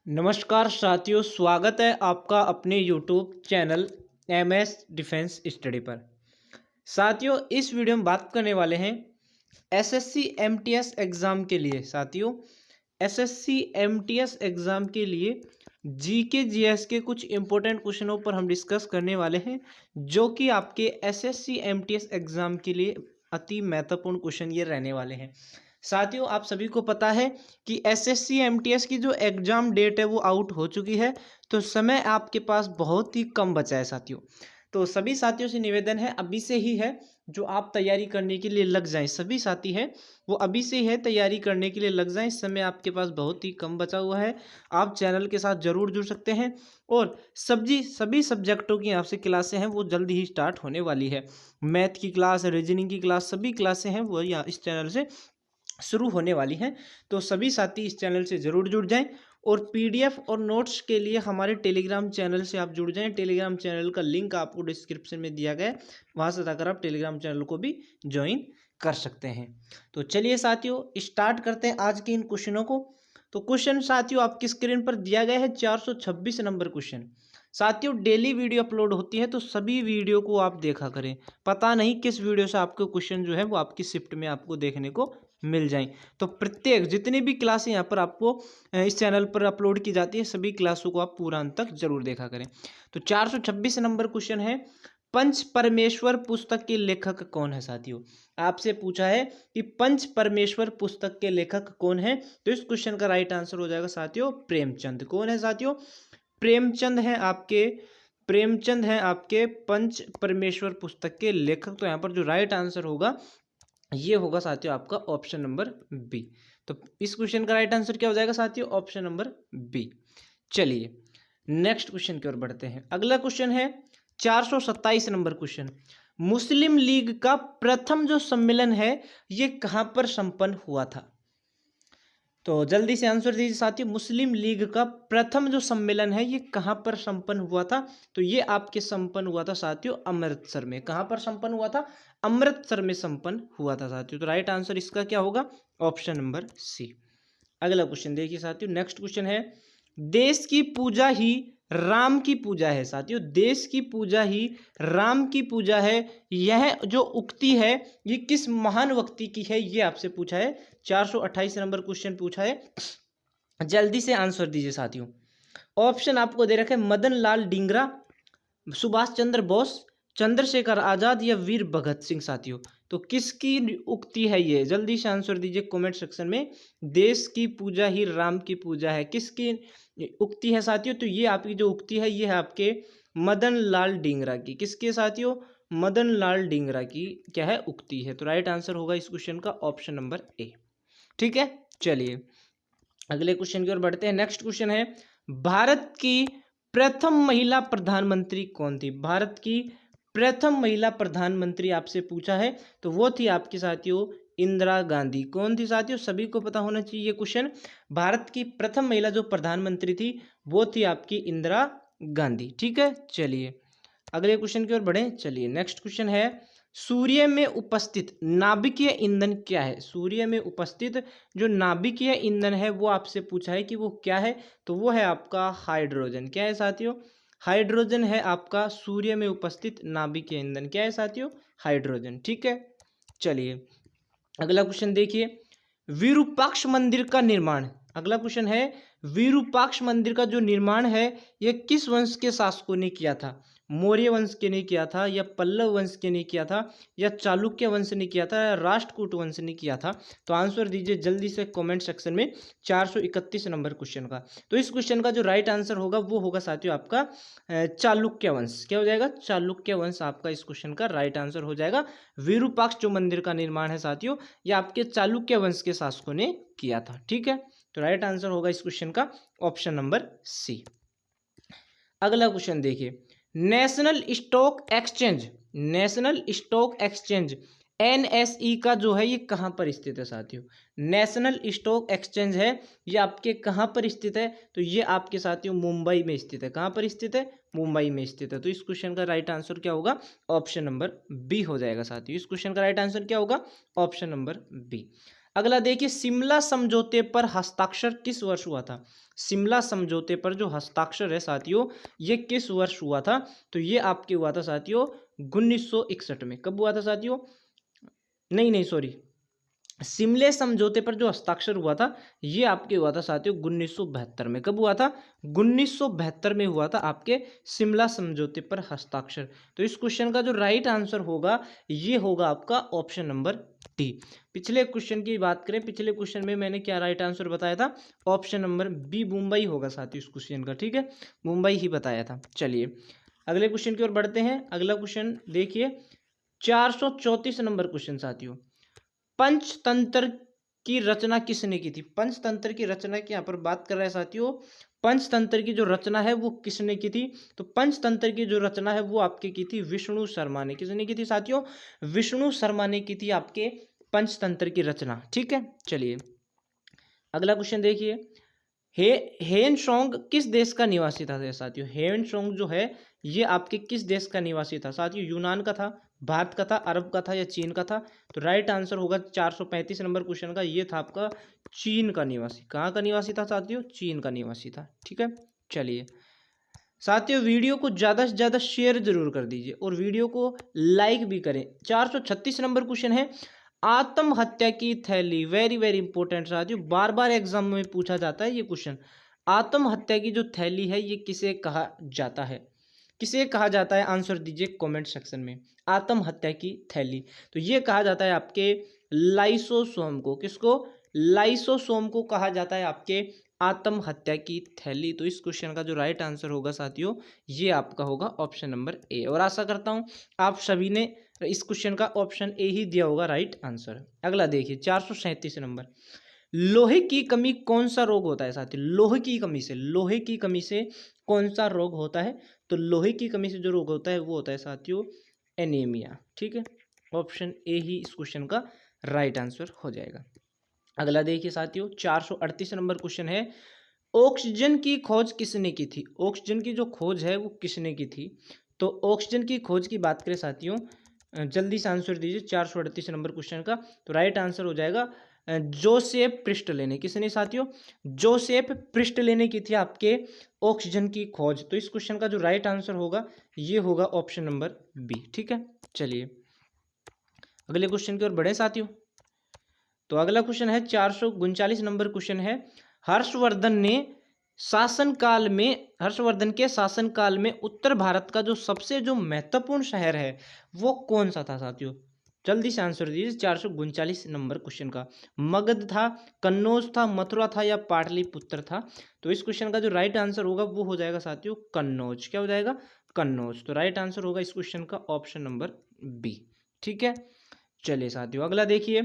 नमस्कार साथियों, स्वागत है आपका अपने YouTube channel MS defence study पर। साथियों, इस वीडियो में बात करने वाले हैं एसएससी एमटीएस एग्ज़ाम के लिए। साथियों, एसएससी एमटीएस एग्ज़ाम के लिए जीके जीएस के कुछ इंपॉर्टेंट क्वेश्चनों पर हम डिस्कस करने वाले हैं, जो कि आपके एसएससी एमटीएस एग्ज़ाम के लिए अति महत्वपूर्ण क्वेश्चन ये रहने वाले हैं। साथियों, आप सभी को पता है कि एसएससी एमटीएस की जो एग्ज़ाम डेट है वो आउट हो चुकी है, तो समय आपके पास बहुत ही कम बचा है साथियों। तो सभी साथियों से निवेदन है, अभी से ही है जो आप तैयारी करने के लिए लग जाएं। सभी साथी हैं वो अभी से ही है तैयारी करने के लिए लग जाएं। इस समय आपके पास बहुत ही कम बचा हुआ है। आप चैनल के साथ ज़रूर जुड़ सकते हैं और सभी सब्जेक्टों की आपसे क्लासें हैं वो जल्दी ही स्टार्ट होने वाली है। मैथ की क्लास, रीजनिंग की क्लास, सभी क्लासें हैं वो यहाँ इस चैनल से शुरू होने वाली हैं। तो सभी साथी इस चैनल से ज़रूर जुड़ जाएं और पीडीएफ और नोट्स के लिए हमारे टेलीग्राम चैनल से आप जुड़ जाएं। टेलीग्राम चैनल का लिंक आपको डिस्क्रिप्शन में दिया गया है, वहां से जाकर आप टेलीग्राम चैनल को भी ज्वाइन कर सकते हैं। तो चलिए साथियों, स्टार्ट करते हैं आज के इन क्वेश्चनों को। तो क्वेश्चन साथियों आपकी स्क्रीन पर दिया गया है 426 नंबर क्वेश्चन। साथियों, डेली वीडियो अपलोड होती है तो सभी वीडियो को आप देखा करें। पता नहीं किस वीडियो से आपको क्वेश्चन जो है वो आपकी शिफ्ट में आपको देखने को मिल जाएं। तो प्रत्येक जितनी भी क्लासें यहाँ पर आपको इस चैनल पर अपलोड की जाती है, सभी क्लासों को आप पूरा अंत तक जरूर देखा करें। तो 426 नंबर क्वेश्चन है, पंच परमेश्वर पुस्तक के लेखक कौन है। साथियों, आपसे पूछा है कि पंच परमेश्वर पुस्तक के लेखक कौन है, तो इस क्वेश्चन का राइट आंसर हो जाएगा साथियों प्रेमचंद। कौन है साथियों? प्रेमचंद हैं आपके पंच परमेश्वर पुस्तक के लेखक। तो यहाँ पर जो राइट आंसर होगा ये होगा साथियों आपका ऑप्शन नंबर बी। तो इस क्वेश्चन का राइट आंसर क्या हो जाएगा साथियों? Option number B. चलिए नेक्स्ट क्वेश्चन की ओर बढ़ते हैं। अगला क्वेश्चन है 427 नंबर क्वेश्चन, मुस्लिम लीग का प्रथम जो सम्मेलन है ये कहां पर संपन्न हुआ था? तो जल्दी से आंसर दीजिए साथियों, मुस्लिम लीग का प्रथम जो सम्मेलन है ये कहाँ पर संपन्न हुआ था? तो ये आपके संपन्न हुआ था साथियों अमृतसर में। कहाँ पर संपन्न हुआ था? अमृतसर में संपन्न हुआ था साथियों। तो राइट आंसर इसका क्या होगा? Option number C. अगला क्वेश्चन देखिए साथियों, नेक्स्ट क्वेश्चन है, देश की पूजा ही राम की पूजा है। साथियों, देश की पूजा ही राम की पूजा है, यह जो उक्ति है ये किस महान व्यक्ति की है? ये आपसे पूछा है। 428 नंबर क्वेश्चन पूछा है, जल्दी से आंसर दीजिए साथियों। ऑप्शन आपको दे रखे मदन लाल डींगरा, सुभाष चंद्र बोस, चंद्रशेखर आजाद या वीर भगत सिंह। साथियों, तो किसकी उक्ति है ये? जल्दी से आंसर दीजिए कमेंट सेक्शन में। देश की पूजा ही राम की पूजा है, किसकी उक्ति है साथियों? तो ये आपकी जो उक्ति है ये है आपके मदन लाल डींगरा की। किसके साथियों? मदन लाल डींगरा की क्या है? उक्ति है। तो राइट आंसर होगा इस क्वेश्चन का ऑप्शन नंबर ए। ठीक है, चलिए अगले क्वेश्चन की ओर बढ़ते हैं। नेक्स्ट क्वेश्चन है, भारत की प्रथम महिला प्रधानमंत्री कौन थी? भारत की प्रथम महिला प्रधानमंत्री आपसे पूछा है, तो वो थी आपके साथियों इंदिरा गांधी। कौन थी साथियों? सभी को पता होना चाहिए ये क्वेश्चन। भारत की प्रथम महिला जो प्रधानमंत्री थी वो थी आपकी इंदिरा गांधी। ठीक है, चलिए अगले क्वेश्चन की ओर बढ़े। चलिए नेक्स्ट क्वेश्चन है, सूर्य में उपस्थित नाभिकीय ईंधन क्या है? सूर्य में उपस्थित जो नाभिकीय ईंधन है वो आपसे पूछा है कि वो क्या है, तो वो है आपका हाइड्रोजन। क्या है साथियों? हाइड्रोजन है आपका सूर्य में उपस्थित नाभिकीय ईंधन। क्या है साथियों? हाइड्रोजन। ठीक है, चलिए अगला क्वेश्चन देखिए, विरूपाक्ष मंदिर का निर्माण, अगला क्वेश्चन है, विरूपाक्ष मंदिर का जो निर्माण है यह किस वंश के शासकों ने किया था? मौर्य वंश के ने किया था, या पल्लव वंश के ने किया था, या चालुक्य वंश ने किया था, या राष्ट्रकूट वंश ने किया था? तो आंसर दीजिए जल्दी से कमेंट सेक्शन में 431 नंबर क्वेश्चन का। तो इस क्वेश्चन का जो राइट आंसर होगा वो होगा साथियों आपका चालुक्य वंश। क्या हो जाएगा? चालुक्य वंश आपका इस क्वेश्चन का राइट आंसर हो जाएगा। विरूपाक्ष जो मंदिर का निर्माण है साथियों ये आपके चालुक्य वंश के शासकों ने किया था। ठीक है, तो राइट आंसर होगा इस क्वेश्चन का ऑप्शन नंबर सी। अगला क्वेश्चन देखिए, नेशनल स्टॉक एक्सचेंज एनएसई का जो है ये कहाँ पर स्थित है साथियों? नेशनल स्टॉक एक्सचेंज है ये आपके कहाँ पर स्थित है? तो ये आपके साथियों मुंबई में स्थित है। कहाँ पर स्थित है? मुंबई में स्थित है। तो इस क्वेश्चन का राइट आंसर क्या होगा? ऑप्शन नंबर बी हो जाएगा साथियों। इस क्वेश्चन का राइट आंसर क्या होगा? Option number B. अगला देखिए, शिमला समझौते पर हस्ताक्षर किस वर्ष हुआ था? शिमला समझौते पर जो हस्ताक्षर है साथियों, ये किस वर्ष हुआ था? तो ये आपके हुआ था साथियों 1961 में। कब हुआ था साथियों? नहीं नहीं सॉरी, शिमले समझौते पर जो हस्ताक्षर हुआ था ये आपके हुआ था साथियों 1972 में। कब हुआ था? 1972 में हुआ था आपके शिमला समझौते पर हस्ताक्षर। तो इस क्वेश्चन का जो राइट आंसर होगा ये होगा आपका ऑप्शन नंबर डी। पिछले क्वेश्चन की बात करें, पिछले क्वेश्चन में मैंने क्या राइट आंसर बताया था? ऑप्शन नंबर बी मुंबई होगा साथियों इस क्वेश्चन का, ठीक है, मुंबई ही बताया था। चलिए अगले क्वेश्चन की ओर बढ़ते हैं। अगला क्वेश्चन देखिए, 434 नंबर क्वेश्चन साथियों, पंचतंत्र की रचना किसने की थी? पंचतंत्र की रचना की यहाँ पर बात कर रहे हैं साथियों। पंचतंत्र की जो रचना है वो किसने की थी? तो पंचतंत्र की जो रचना है वो आपकी की थी विष्णु शर्मा ने। किसने की थी साथियों? विष्णु शर्मा ने की थी आपके पंचतंत्र की रचना, ठीक है। चलिए अगला क्वेश्चन देखिए, हे हेनसोंग किस देश का निवासी था साथियों? हेनसोंग जो है ये आपके किस देश का निवासी था साथियों? यूनान का था, भारत का था, अरब का था या चीन का था? तो राइट आंसर होगा 435 नंबर क्वेश्चन का, ये था आपका चीन का निवासी। कहाँ का निवासी था साथियों? चीन का निवासी था, ठीक है। चलिए साथियों वीडियो को ज़्यादा से ज़्यादा शेयर जरूर कर दीजिए और वीडियो को लाइक भी करें। 436 नंबर क्वेश्चन है, आत्महत्या की थैली, वेरी वेरी इंपॉर्टेंट साथियों, बार बार एग्जाम में पूछा जाता है ये क्वेश्चन। आत्महत्या की जो थैली है ये किसे कहा जाता है? किसे कहा जाता है? आंसर दीजिए कमेंट सेक्शन में। आत्महत्या की थैली, तो ये कहा जाता है आपके लाइसोसोम को। किसको? लाइसोसोम को कहा जाता है आपके आत्महत्या की थैली। तो इस क्वेश्चन का जो राइट आंसर होगा साथियों ये आपका होगा ऑप्शन नंबर ए। और आशा करता हूं आप सभी ने इस क्वेश्चन का ऑप्शन ए ही दिया होगा राइट आंसर। अगला देखिए 437 नंबर, लोहे की कमी कौन सा रोग होता है साथियों? लोहे की कमी से, लोहे की कमी से कौन सा रोग होता है? तो लोहे की कमी से जो रोग होता है वो होता है साथियों एनीमिया, ठीक है। ऑप्शन ए ही इस क्वेश्चन का राइट आंसर हो जाएगा। अगला देखिए साथियों 438 नंबर क्वेश्चन है, ऑक्सीजन की खोज किसने की थी? ऑक्सीजन की जो खोज है वो किसने की थी? तो ऑक्सीजन की खोज की बात करें साथियों, जल्दी से आंसर दीजिए 438 नंबर क्वेश्चन का। तो राइट आंसर हो जाएगा जोसेफ प्रिस्टले ने। किसने साथियों? जोसेफ प्रिस्टले ने की थी आपके ऑक्सीजन की खोज। तो इस क्वेश्चन का जो राइट आंसर होगा ये होगा ऑप्शन नंबर बी, ठीक है। चलिए अगले क्वेश्चन की ओर बढ़े साथियों। तो अगला क्वेश्चन है 439 नंबर क्वेश्चन है, हर्षवर्धन ने शासनकाल में, हर्षवर्धन के शासनकाल में उत्तर भारत का जो सबसे जो महत्वपूर्ण शहर है वो कौन सा था साथियों? जल्दी से आंसर दीजिए 439 नंबर क्वेश्चन का। मगध था, कन्नौज था, मथुरा था या पाटलिपुत्र था? तो इस क्वेश्चन का जो राइट आंसर होगा वो हो जाएगा साथियों कन्नौज। क्या हो जाएगा? कन्नौज। तो राइट आंसर होगा इस क्वेश्चन का ऑप्शन नंबर बी, ठीक है। चलिए साथियों अगला देखिए,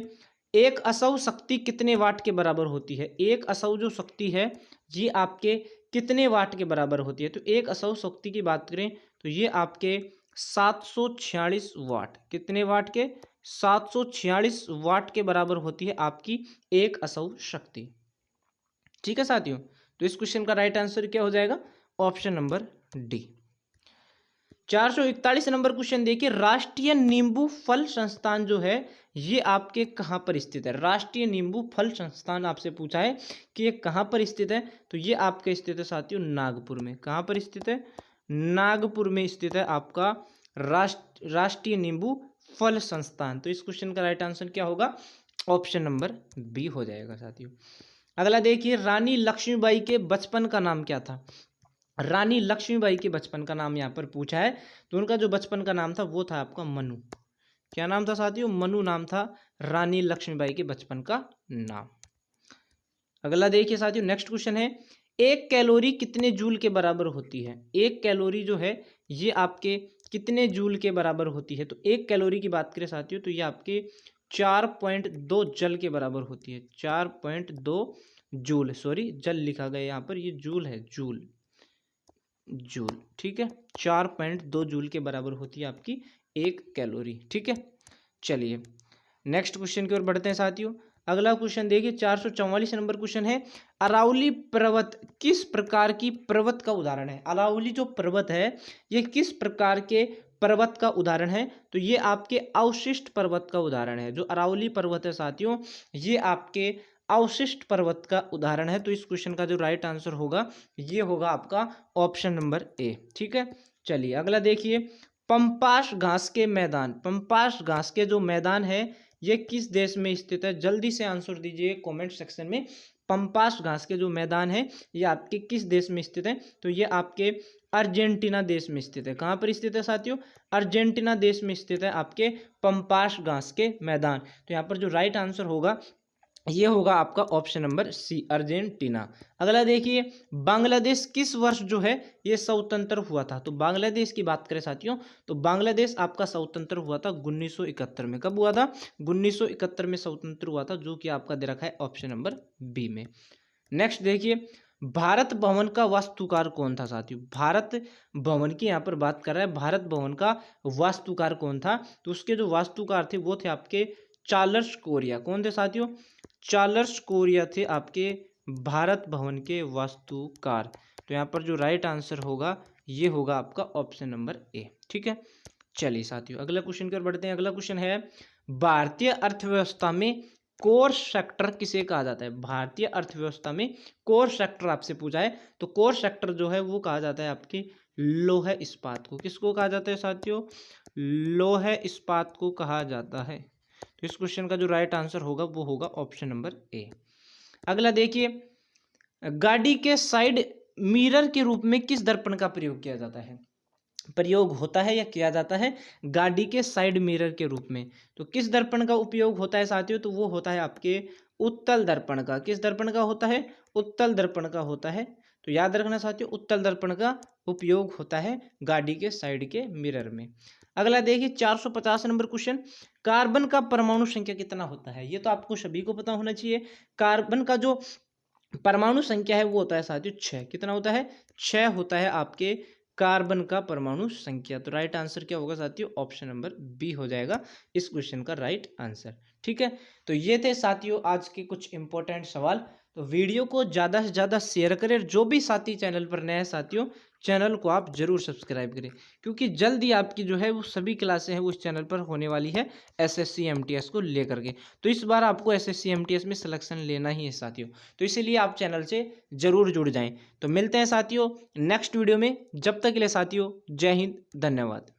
एक असौ शक्ति कितने वाट के बराबर होती है? एक असौ जो शक्ति है ये आपके कितने वाट के बराबर होती है? तो एक असौ शक्ति की बात करें तो ये आपके 746 वाट, कितने वाट के? 746 वाट के बराबर होती है आपकी एक असौ शक्ति, ठीक है साथियों। तो इस क्वेश्चन का राइट आंसर क्या हो जाएगा? Option number D. 441 number question देखिए, राष्ट्रीय नींबू फल संस्थान जो है ये आपके कहाँ पर स्थित है? राष्ट्रीय नींबू फल संस्थान आपसे पूछा है कि ये कहाँ पर स्थित है? तो ये आपके स्थित है साथियों नागपुर में। कहाँ पर स्थित है? नागपुर में स्थित है आपका राष्ट्रीय नींबू फल संस्थान। तो इस क्वेश्चन का राइट आंसर क्या होगा? ऑप्शन नंबर बी हो जाएगा साथियों। अगला देखिए, रानी लक्ष्मीबाई के बचपन का नाम क्या था? रानी लक्ष्मीबाई के बचपन का नाम यहाँ पर पूछा है। तो उनका जो बचपन का नाम था वो था आपका मनु। क्या नाम था साथियों? मनु नाम था रानी लक्ष्मीबाई के बचपन का नाम। अगला देखिए साथियों नेक्स्ट क्वेश्चन है, एक कैलोरी कितने जूल के बराबर होती है? एक कैलोरी जो है ये आपके कितने जूल के बराबर होती है? तो एक कैलोरी की बात करें साथियों तो ये आपके 4.2 जल के बराबर होती है। 4.2 जूल, सॉरी जल लिखा गया यहाँ पर, ये जूल है, जूल, जूल, ठीक है। 4.2 जूल के बराबर होती है आपकी एक कैलोरी, ठीक है। चलिए नेक्स्ट क्वेश्चन की ओर बढ़ते हैं साथियों। अगला क्वेश्चन देखिए 444 नंबर क्वेश्चन है, अरावली पर्वत किस प्रकार की पर्वत का उदाहरण है? अरावली जो पर्वत है ये किस प्रकार के पर्वत का उदाहरण है? तो ये आपके अवशिष्ट पर्वत का उदाहरण है। जो अरावली पर्वत है साथियों, ये आपके अवशिष्ट पर्वत का उदाहरण है। तो इस क्वेश्चन का जो राइट आंसर होगा ये होगा आपका ऑप्शन नंबर ए। ठीक है, चलिए अगला देखिए, पंपास घास के मैदान, पंपास घास के जो मैदान है ये किस देश में स्थित है? जल्दी से आंसर दीजिए कमेंट सेक्शन में। पंपास घास के जो मैदान है ये आपके किस देश में स्थित है? तो ये आपके अर्जेंटीना देश में स्थित है। कहाँ पर स्थित है साथियों? अर्जेंटीना देश में स्थित है आपके पंपास घास के मैदान। तो यहाँ पर जो राइट आंसर होगा ये होगा आपका ऑप्शन नंबर सी, अर्जेंटीना। अगला देखिए, बांग्लादेश किस वर्ष जो है ये स्वतंत्र हुआ था? तो बांग्लादेश की बात करें साथियों, तो बांग्लादेश आपका स्वतंत्र हुआ था 1971 में। कब हुआ था? 1971 में स्वतंत्र हुआ था, जो कि आपका दे रखा है ऑप्शन नंबर बी में। नेक्स्ट देखिए, भारत भवन का वास्तुकार कौन था साथियों? भारत भवन की यहाँ पर बात कर रहा है, भारत भवन का वास्तुकार कौन था? तो उसके जो वास्तुकार थे वो थे आपके चार्ल्स कोरिया। कौन थे साथियों? चार्ल्स कोरिया थे आपके भारत भवन के वास्तुकार। तो यहाँ पर जो राइट आंसर होगा ये होगा आपका ऑप्शन नंबर ए। ठीक है, चलिए साथियों अगला क्वेश्चन की ओर बढ़ते हैं। अगला क्वेश्चन है, भारतीय अर्थव्यवस्था में कोर सेक्टर किसे कहा जाता है? भारतीय अर्थव्यवस्था में कोर सेक्टर आपसे पूछा है, तो कोर सेक्टर जो है वो कहा जाता है आपके लौह इस्पात को। किसको कहा जाता है साथियों? लौह इस्पात को कहा जाता है। तो इस क्वेश्चन का जो राइट आंसर होगा वो होगा ऑप्शन नंबर ए। अगला देखिए, गाड़ी के साइड मिरर के रूप में किस दर्पण का प्रयोग किया जाता है? प्रयोग होता है या किया जाता है गाड़ी के साइड मिरर के रूप में। तो किस दर्पण का उपयोग होता है साथियों? तो वो होता है आपके उत्तल दर्पण का। किस दर्पण का होता है? उत्तल दर्पण का होता है। तो याद रखना साथियों, उत्तल दर्पण का उपयोग होता है गाड़ी के साइड के मिरर में। अगला देखिए 450 नंबर क्वेश्चन, कार्बन का परमाणु संख्या कितना होता है? ये तो आपको सभी को पता होना चाहिए। कार्बन का जो परमाणु संख्या है वो होता है साथियों 6। कितना होता है? 6 होता है आपके कार्बन का परमाणु संख्या। तो राइट आंसर क्या होगा साथियों? ऑप्शन नंबर बी हो जाएगा इस क्वेश्चन का राइट आंसर। ठीक है, तो ये थे साथियों आज के कुछ इंपॉर्टेंट सवाल। तो वीडियो को ज़्यादा से ज़्यादा शेयर करें। जो भी साथी चैनल पर नए हैं साथियों, चैनल को आप जरूर सब्सक्राइब करें, क्योंकि जल्दी आपकी जो है वो सभी क्लासें हैं वो इस चैनल पर होने वाली है एसएससी एमटीएस को लेकर के। तो इस बार आपको एसएससी एमटीएस में सिलेक्शन लेना ही है साथियों, तो इसीलिए आप चैनल से जरूर जुड़ जाएं। तो मिलते हैं साथियों नेक्स्ट वीडियो में, जब तक के लिए साथियों जय हिंद, धन्यवाद।